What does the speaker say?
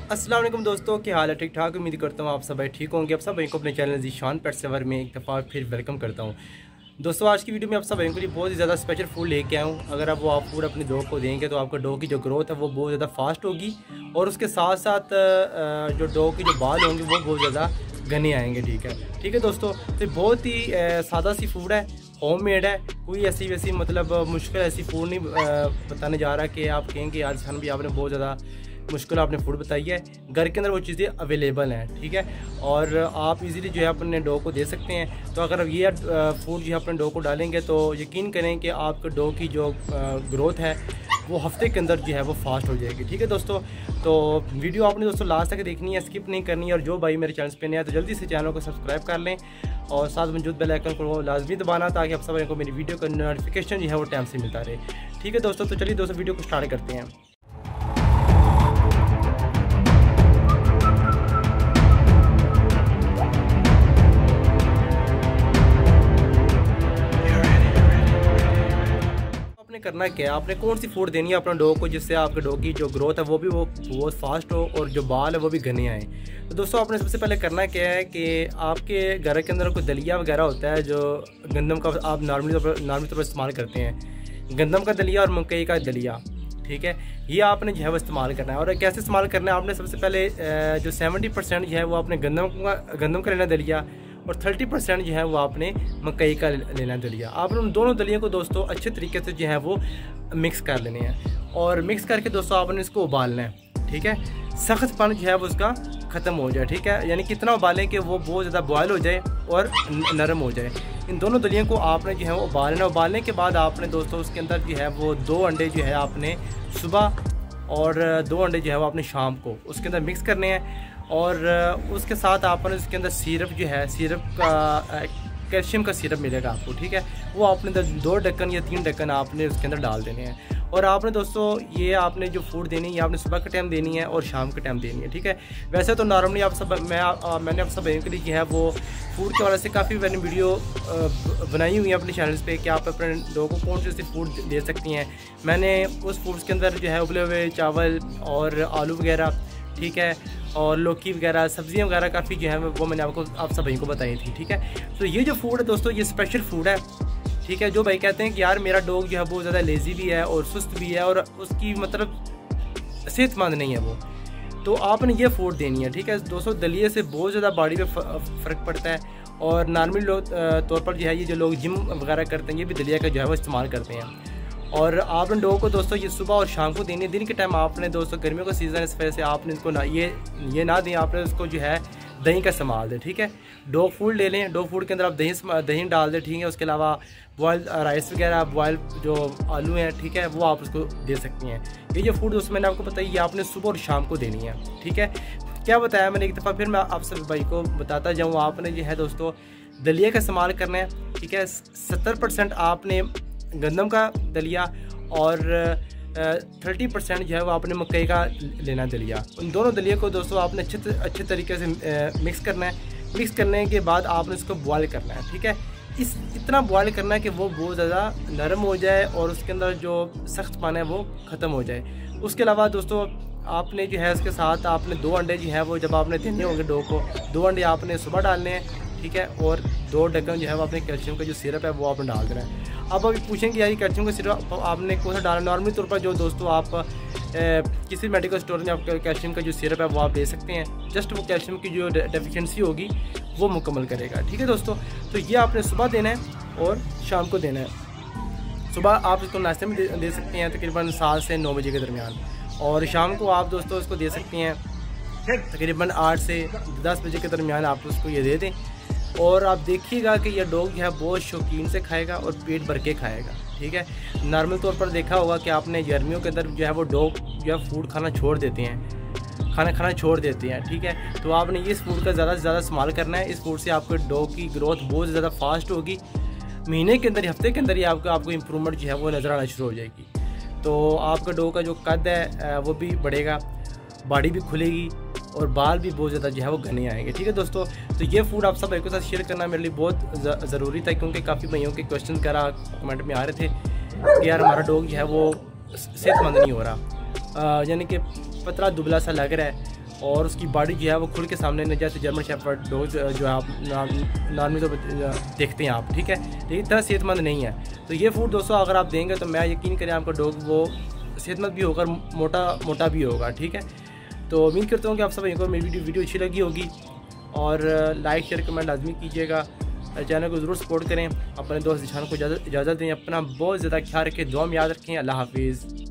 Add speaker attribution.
Speaker 1: अस्सलाम वालेकुम दोस्तों, क्या हाल है? ठीक ठाक। उम्मीद करता हूँ आप सब ठीक होंगे। आप सब भाई को अपने चैनल ज़ीशान पेट सेवर में एक दफ़ा फिर वेलकम करता हूँ। दोस्तों आज की वीडियो में आप सब भाई के लिए बहुत ही ज़्यादा स्पेशल फूड लेके आया हूँ। अगर आप फूड अपने डॉग को देंगे तो आपका डॉग की जो ग्रोथ है वो बहुत ज़्यादा फास्ट होगी और उसके साथ साथ जो डॉग के जो बाल होंगे वो बहुत ज़्यादा घने आएंगे। ठीक है दोस्तों, तो बहुत ही सादा सी फूड है, होममेड है। कोई ऐसी वैसी मतलब मुश्किल ऐसी फूड नहीं बताने जा रहा कि आप कहेंगे आज सन भी आपने बहुत ज़्यादा मुश्किल आपने फूड बताई है। घर के अंदर वो चीज़ें अवेलेबल हैं, ठीक है, और आप इजीली जो है अपने डॉग को दे सकते हैं। तो अगर ये फूड जो है अपने डॉग को डालेंगे तो यकीन करें कि आपके डॉग की जो ग्रोथ है वो हफ्ते के अंदर जो है वो फास्ट हो जाएगी। ठीक है दोस्तों, तो वीडियो आपने दोस्तों लास्ट तक देखनी है, स्किप नहीं करनी है। और जो भाई मेरे चैनल पे नया है तो जल्दी से चैनल को सब्सक्राइब कर लें और साथ मौजूद बेल आइकन को लाजमी दबाना ताकि आप सब को मेरी वीडियो का नोटिफिकेशन जो है वो टाइम से मिलता रहे। ठीक है दोस्तों, तो चलिए दोस्तों वीडियो को स्टार्ट करते हैं। करना क्या है, आपने कौन सी फूड देनी है अपना डॉग को जिससे आपके डॉग की जो ग्रोथ है वो भी वो बहुत फास्ट हो और जो बाल है वो भी घने आए। तो दोस्तों आपने सबसे पहले करना क्या है कि आपके घर के अंदर कोई दलिया वगैरह होता है जो गंदम का आप नॉर्मली तौर पर इस्तेमाल करते हैं, गंदम का दलिया और मकई का दलिया। ठीक है, ये आपने जो है वो इस्तेमाल करना है। और कैसे इस्तेमाल करना है, आपने सबसे पहले जो 70% जो है वो आपने गंदम का लेना दलिया और 30% जो है वो आपने मकई का लेना दलिया। आपने उन दोनों दलियों को दोस्तों अच्छे तरीके से जो है वो मिक्स कर लेने हैं और मिक्स करके दोस्तों आपने इसको उबालना है। ठीक है, सख्त पानी जो है वो उसका ख़त्म हो जाए। ठीक है, यानी कितना उबालें कि वो बहुत ज़्यादा बॉयल हो जाए और नरम हो जाए। इन दोनों दलियों को आपने जो है वो उबालना। उबालने के बाद आपने दोस्तों उसके अंदर जो है वो 2 अंडे जो है आपने सुबह और 2 अंडे जो है वो आपने शाम को उसके अंदर मिक्स करने हैं। और उसके साथ आपने उसके अंदर सिरप जो है, सिरप का कैल्शियम का सिरप मिलेगा आपको। ठीक है, वो आपने 2 ढक्कन या 3 ढक्कन आपने उसके अंदर डाल देने हैं। और आपने दोस्तों ये आपने जो फूड देनी है ये आपने सुबह के टाइम देनी है और शाम के टाइम देनी है। ठीक है, वैसे तो नॉर्मली आप सब मैंने आप सब के लिए जो है वो फूड के वाले से काफ़ी मैंने वीडियो बनाई हुई है अपने चैनल्स पे कि आप अपने लोगों को कौन सी फूड दे सकती हैं। मैंने उस फूड्स के अंदर जो है उबले हुए चावल और आलू वगैरह, ठीक है, और लौकी वगैरह सब्जियां वगैरह काफ़ी जो है वो मैंने आप सभी को बताई थी। ठीक है, तो ये जो फूड है दोस्तों ये स्पेशल फूड है। ठीक है, जो भाई कहते हैं कि यार मेरा डॉग जो है बहुत ज़्यादा लेज़ी भी है और सुस्त भी है और उसकी मतलब सेहतमंद नहीं है वो, तो आपने ये फूड देनी है। ठीक है दोस्तों, दलिए से बहुत ज़्यादा बॉडी पे फ़र्क पड़ता है और नॉर्मल तौर पर जो है ये जो लोग जिम वगैरह करते हैं ये भी दलिया का जो है वो इस्तेमाल करते हैं। और आपने डॉग को दोस्तों ये सुबह और शाम को देनी है। दिन के टाइम आपने दोस्तों गर्मियों का सीज़न इस वजह से आपने इसको ये ना दें, आपने उसको जो है दही का इस्तेमाल दें। ठीक है, डॉग फूड ले लें, डॉग फूड के अंदर आप दही डाल दें। ठीक है, उसके अलावा बॉयल राइस वगैरह, बॉयल जो आलू हैं, ठीक है, वो आप उसको दे सकती हैं। ये जो फूड दोस्तों मैंने आपको बताई ये आपने सुबह और शाम को देनी है। ठीक है, क्या बताया मैंने एक दफ़ा फिर मैं आप सब भाई को बताता जाऊँ। आपने जो है दोस्तों दलिया का इस्तेमाल करना है। ठीक है, 70% आपने गंदम का दलिया और 30% जो है वो आपने मकई का लेना दलिया। उन दोनों दलिया को दोस्तों आपने अच्छे तरीके से मिक्स करना है। मिक्स करने के बाद आपने इसको बॉयल करना है। ठीक है, इतना बॉयल करना है कि वो बहुत ज़्यादा नरम हो जाए और उसके अंदर जो सख्त पाना है वो ख़त्म हो जाए। उसके अलावा दोस्तों आपने जो है उसके साथ आपने 2 अंडे जो है वो जब आपने देने होंगे डॉग को 2 अंडे आपने सुबह डालने हैं। ठीक है, और 2 ढक्कन जो है वो अपने कैल्शियम का जो सिरप है वो आपने डाल देना है। अब अभी पूछेंगे यार कैल्शियम का सिरप आपने कौन सा डाला। नॉर्मली तौर पर जो दोस्तों आप किसी मेडिकल स्टोर में आप कैल्शियम का जो सिरप है वो आप ले सकते हैं। जस्ट वो कैल्शियम की जो डेफिशिएंसी होगी वो मुकम्मल करेगा। ठीक है दोस्तों, तो ये आपने सुबह देना है और शाम को देना है। सुबह आप इसको नाश्ते में दे सकते हैं तकरीबन 7 से 9 बजे के दरमियान, और शाम को आप दोस्तों इसको दे सकते हैं तकरीबन 8 से 10 बजे के दरमियान आप उसको ये दे दें। और आप देखिएगा कि यह डॉग जो है बहुत शौकीन से खाएगा और पेट भर के खाएगा। ठीक है, नॉर्मल तौर पर देखा होगा कि आपने गर्मियों के अंदर जो है वो डॉग जो है फूड खाना छोड़ देते हैं, खाना छोड़ देते हैं। ठीक है, तो आपने इस फूड का ज़्यादा से ज़्यादा इस्तेमाल करना है। इस फूड से आपके डॉग की ग्रोथ बहुत ज़्यादा फास्ट होगी। महीने के अंदर, हफ्ते के अंदर ही आपको इम्प्रूवमेंट जो है वो नज़र आना शुरू हो जाएगी। तो आपका डॉग का जो कद है वो भी बढ़ेगा, बॉडी भी खुलेगी और बाल भी बहुत ज़्यादा जो है वो घने आएंगे। ठीक है दोस्तों, तो ये फूड आप सब भाई के साथ शेयर करना मेरे लिए बहुत ज़रूरी था क्योंकि काफ़ी भाइयों के क्वेश्चन कमेंट में आ रहे थे कि यार हमारा डॉग जो है वो सेहतमंद नहीं हो रहा, यानी कि पतला दुबला सा लग रहा है और उसकी बॉडी जो है वो खुल के सामने न, जैसे जर्मन शेफर्ड डॉग जो है आप नॉर्मली तो देखते हैं आप, ठीक है, लेकिन इतना सेहतमंद नहीं है। तो ये फूड दोस्तों अगर आप देंगे तो मैं यकीन करें आपका डॉग वो सेहतमंद भी होगा, मोटा भी होगा, ठीक है। तो उम्मीद करता हूँ कि आप सब को मेरी वीडियो अच्छी लगी होगी, और लाइक शेयर कमेंट लाजमी कीजिएगा, चैनल को ज़रूर सपोर्ट करें, अपने दोस्त जिशान को इजाज़त दें, अपना बहुत ज़्यादा ख्याल रखें, दुआ में याद रखें। अल्लाह हाफिज़।